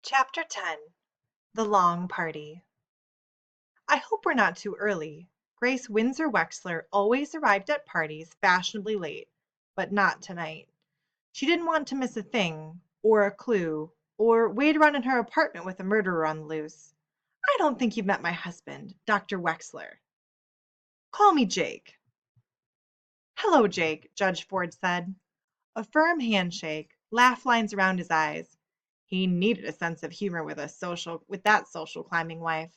Chapter 10. The Long Party. I hope we're not too early. Grace Windsor Wexler always arrived at parties fashionably late, but not tonight. She didn't want to miss a thing, or a clue, or wait around in her apartment with a murderer on the loose. I don't think you've met my husband, Dr. Wexler. Call me Jake. Hello, Jake, Judge Ford said. A firm handshake, laugh lines around his eyes. He needed a sense of humor with that social climbing wife.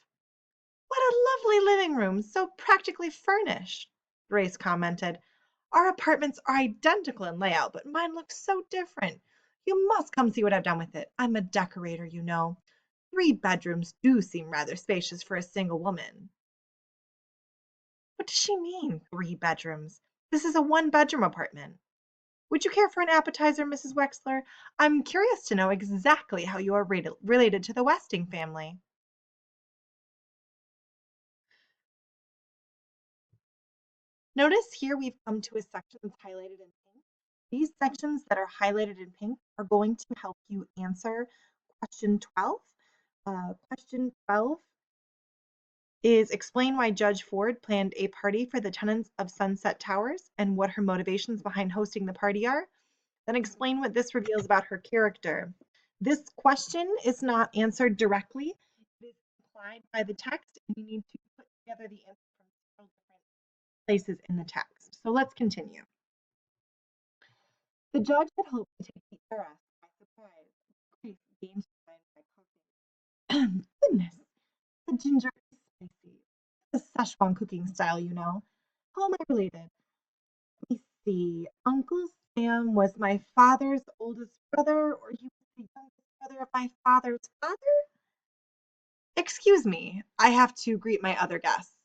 What a lovely living room, so practically furnished, Grace commented. Our apartments are identical in layout, but mine looks so different. You must come see what I've done with it. I'm a decorator, you know. 3 bedrooms do seem rather spacious for a single woman. What does she mean, 3 bedrooms? This is a 1 bedroom apartment. Would you care for an appetizer, Mrs. Wexler? I'm curious to know exactly how you are related to the Westing family. Notice here we've come to a section that's highlighted in pink. These sections that are highlighted in pink are going to help you answer question 12. Question 12 is explain why Judge Ford planned a party for the tenants of Sunset Towers and what her motivations behind hosting the party are. Then explain what this reveals about her character. This question is not answered directly. It is implied by the text, and you need to put together the answer from several different places in the text. So let's continue. The judge had hoped to take the heiress by surprise. Grace gained time by coughing. Goodness, the ginger is spicy. The Szechuan cooking style, you know. How am I related? Let me see. Uncle Sam was my father's oldest brother, or he was the youngest brother of my father's father? Excuse me, I have to greet my other guests.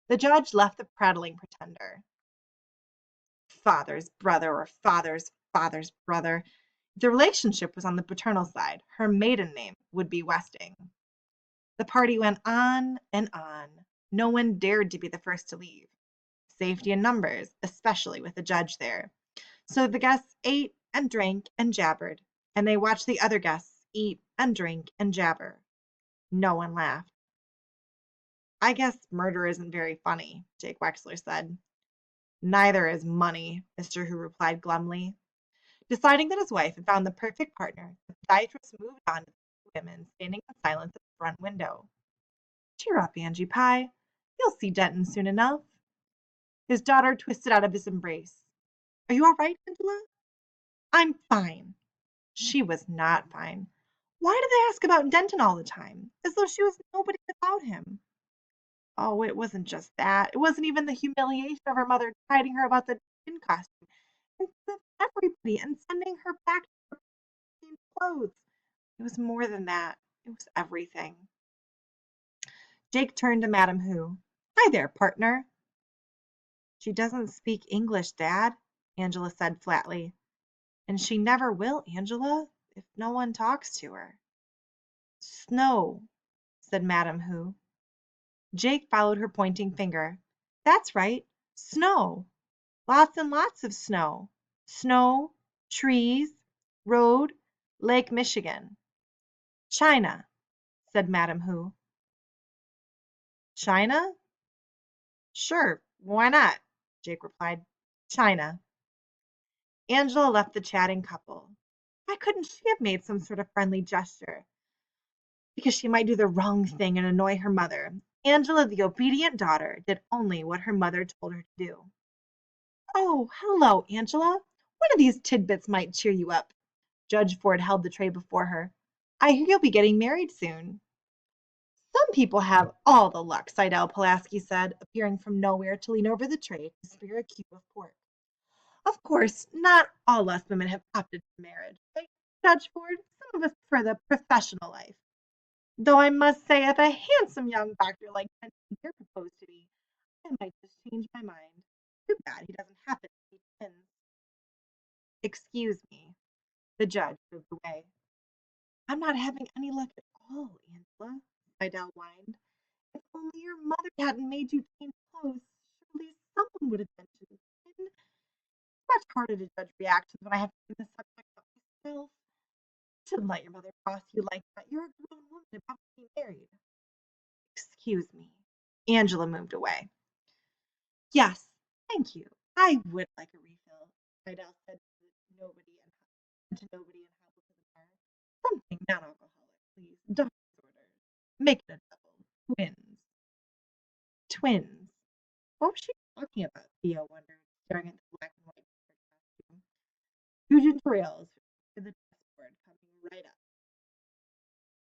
The judge left the prattling pretender. Father's brother or father's brother. If the relationship was on the paternal side, her maiden name would be Westing. The party went on and on. No one dared to be the first to leave. Safety in numbers, especially with the judge there. So the guests ate and drank and jabbered, and they watched the other guests eat and drink and jabber. No one laughed. I guess murder isn't very funny, Jake Wexler said. Neither is money, Mr. Who replied glumly. Deciding that his wife had found the perfect partner, the podiatrist moved on to the two women standing in silence at the front window. Cheer up, Angie Pye. You'll see Denton soon enough. His daughter twisted out of his embrace. Are you all right, Angela? I'm fine. She was not fine. Why did they ask about Denton all the time? As though she was nobody without him. Oh, it wasn't just that. It wasn't even the humiliation of her mother chiding her about the gin costume in front of everybody and sending her back to her clean clothes. It was more than that. It was everything. Jake turned to Madam Who. Hi there, partner. She doesn't speak English, Dad, Angela said flatly. And she never will, Angela, if no one talks to her. Snow, said Madam Who. Jake followed her pointing finger. That's right, snow. Lots and lots of snow. Snow, trees, road, Lake Michigan. China, said Madam Who. China? Sure, why not? Jake replied. China. Angela left the chatting couple. Why couldn't she have made some sort of friendly gesture? Because she might do the wrong thing and annoy her mother. Angela, the obedient daughter, did only what her mother told her to do. Oh, hello, Angela. One of these tidbits might cheer you up. Judge Ford held the tray before her. I hear you'll be getting married soon. Some people have all the luck, Seidel Pulaski said, appearing from nowhere to lean over the tray to spear a cube of pork. Of course, not all us women have opted for marriage, right, Judge Ford? Some of us prefer the professional life. Though I must say, if a handsome young doctor like Benson here proposed to me, I might just change my mind. Too bad he doesn't happen to be twins. Excuse me. The judge moved away. I'm not having any luck at all, Angela, Idell whined. If only your mother hadn't made you change clothes, surely someone would have mentioned it. It's much harder to judge reactions when I have to do the subject of myself. Shouldn't let your mother boss you like that. You're a grown woman about to be married. Excuse me. Angela moved away. Yes, thank you. I would like a refill. Idell said to nobody in Hamilton Bar. Something non-alcoholic, please. Doctor's orders. Make it a double. Twins. Twins. What was she talking about? Theo wondered, staring at the black and white costume. Two ginger ales to the chessboard coming right up.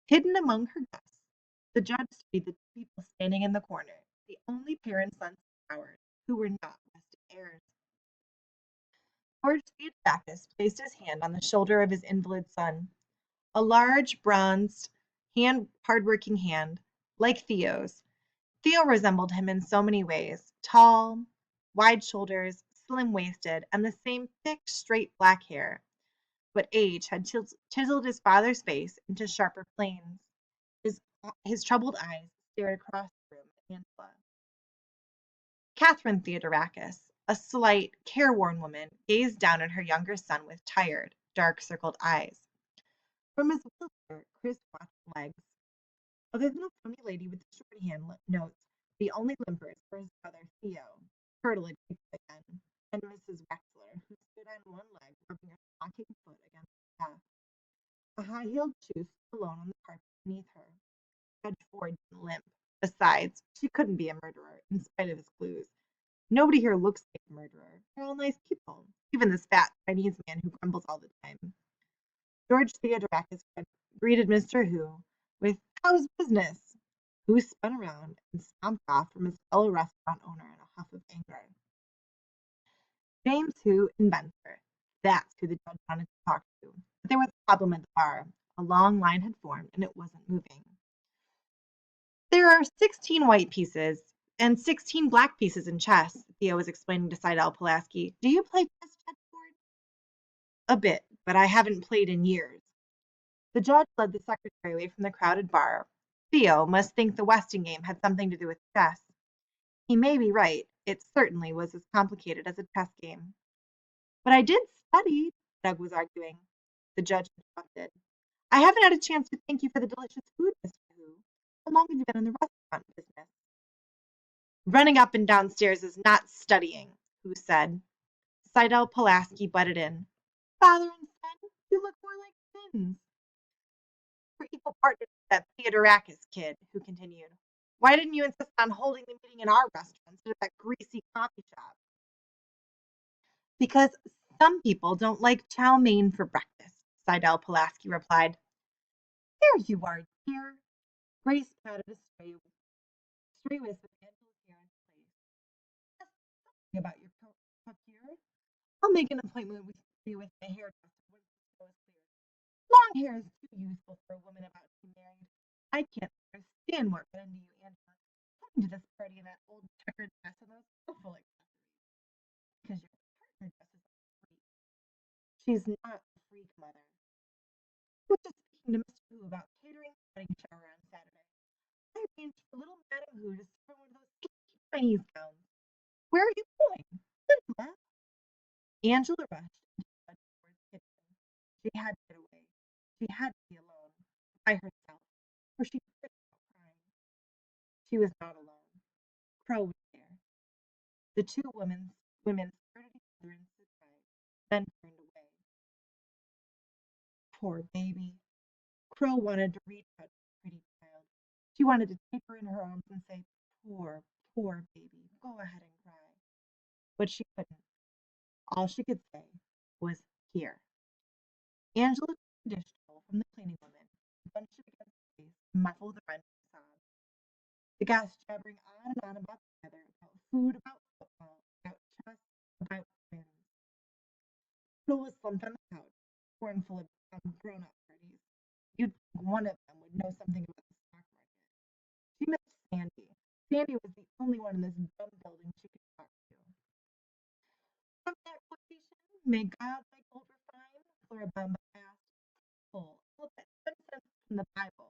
Hidden among her guests, the judge studied the two people standing in the corner, the only pair in Sunset Towers who were not vested heirs. George Theodoracus placed his hand on the shoulder of his invalid son. A large, bronzed, hard-working hand, like Theo's. Theo resembled him in so many ways: tall, wide shoulders, slim-waisted, and the same thick, straight black hair. But age had chiseled his father's face into sharper planes. His troubled eyes stared across the room at Angela. Catherine Theodoracus, a slight, careworn woman, gazed down at her younger son with tired, dark-circled eyes. From his wheelchair, Chris watched legs. Other than a phony lady with the shorthand notes, the only limpers were his brother Theo, curtilage again, and Mrs. Wexler, who stood on one leg, rubbing a stocking foot against the path. A high-heeled shoe stood alone on the carpet beneath her. Judge Ford didn't limp. Besides, she couldn't be a murderer, in spite of his clues. Nobody here looks like a murderer. They're all nice people. Even this fat Chinese man who grumbles all the time. George Theodoracus greeted Mr. Hu with, "How's business?" Hu spun around and stomped off from his fellow restaurant owner in a huff of anger. James Hu, inventor. That's who the judge wanted to talk to. But there was a problem at the bar. A long line had formed, and it wasn't moving. There are 16 white pieces and 16 black pieces in chess, Theo was explaining to Seidel Pulaski. Do you play chess, Judge Ford? A bit, but I haven't played in years. The judge led the secretary away from the crowded bar. Theo must think the Weston game had something to do with chess. He may be right. It certainly was as complicated as a chess game. But I did study, Doug was arguing. The judge interrupted. I haven't had a chance to thank you for the delicious food, Mr. Hu. How long have you been in the restaurant business? Running up and down stairs is not studying, Hu said. Seidel Pulaski butted in. Father and son, you look more like twins. We're equal partners with that Theodoracus kid, Hu continued. Why didn't you insist on holding the meeting in our restaurant instead of that greasy coffee shop? Because some people don't like chow mein for breakfast, Seidel Pulaski replied. There you are, dear. Grace patted a stray whisk with Angela's hair into place. Something about your coiffure. I'll make an appointment with you with my hairdresser once the show is cleared. Long hair is too youthful for a woman about to be married. I can't understand what got into you, Angela, coming to this party in that old checkered dress and those awful accessories. Because your partner dresses like a freak. She's not a freak, Mother. I was just speaking to Mr. Hu about catering the wedding shower on Saturday. I arranged for little Madame Hu to sit in one of those skimpy Chinese gowns. Where are you going? Angela? Angela rushed into Judge Ford's kitchen. She had to get away. She had to be alone, by herself, for she couldn't help crying. She was not alone. Crow was there. The two women stared at each other in surprise, then turned away. Poor baby. Crow wanted to reach out to the pretty child. She wanted to take her in her arms and say, poor, poor baby, go ahead and cry. But she couldn't. All she could say was, here. Angela took the dish towel from the cleaning woman, bunched it against her face, and muffled the wrenching sob. The guests jabbering on and on about the weather, about food, about football, about chess, about twins. Phil was slumped on the couch, scornful of grown-up parties. You'd think one of them would know something about the stock market. She missed Sandy. Sandy was the only one in this dumb building she could talk to. From that quotation, may God my gold refine, Floribama asked, full, I'll bet 10 cents from the Bible.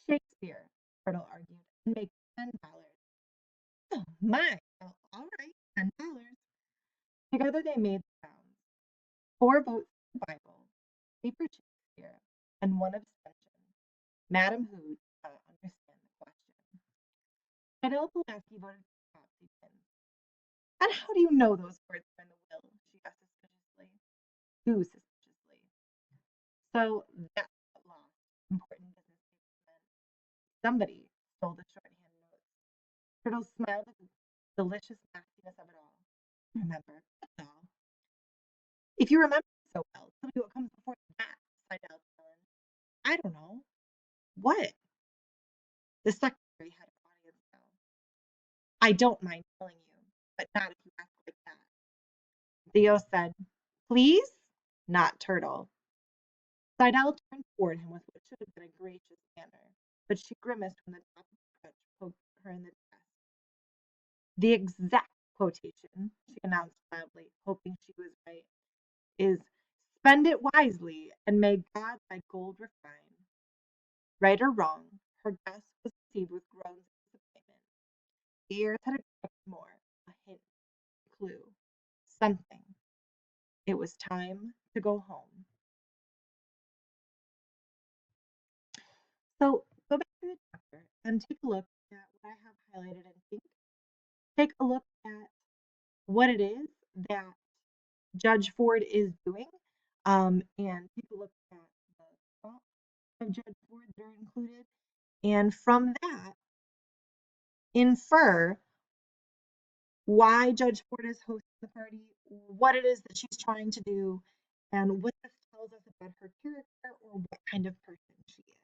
Shakespeare, Turtle argued, and make $10. Oh my! Well, all right, $10. Together they made the rounds. 4 votes for the Bible, 3 for Shakespeare, and one abstention. Madam Who did not understand the question. Adele Pulaski voted for Patsy Finn. And how do you know those words are in the will? She asked suspiciously. Too suspiciously. So that's what lost important business papers meant. Somebody stole the shorthand notes. Turtle smiled at the delicious nastiness of it all. Remember, that's all. If you remember so well, tell me what comes before that, sighed Alice Ellen. I don't know. What? The secretary had an audience now. I don't mind telling you, but not if you ask like that. Theo said, please? Not Turtle. Slidell turned toward him with what should have been a gracious manner, but she grimaced when the top of the crutch poked her in the chest. The exact quotation, she announced loudly, hoping she was right, is spend it wisely, and may God thy gold refine. Right or wrong, her guess was received with groans of disappointment. The ears had expected more, a hint, a clue, something. It was time to go home. So go back to the chapter and take a look at what I have highlighted in pink. Take a look at what it is that Judge Ford is doing, and take a look at the thoughts of Judge Ford that are included, and from that, infer why Judge Ford is hosting the party, what it is that she's trying to do, and what this tells us about her character or what kind of person she is.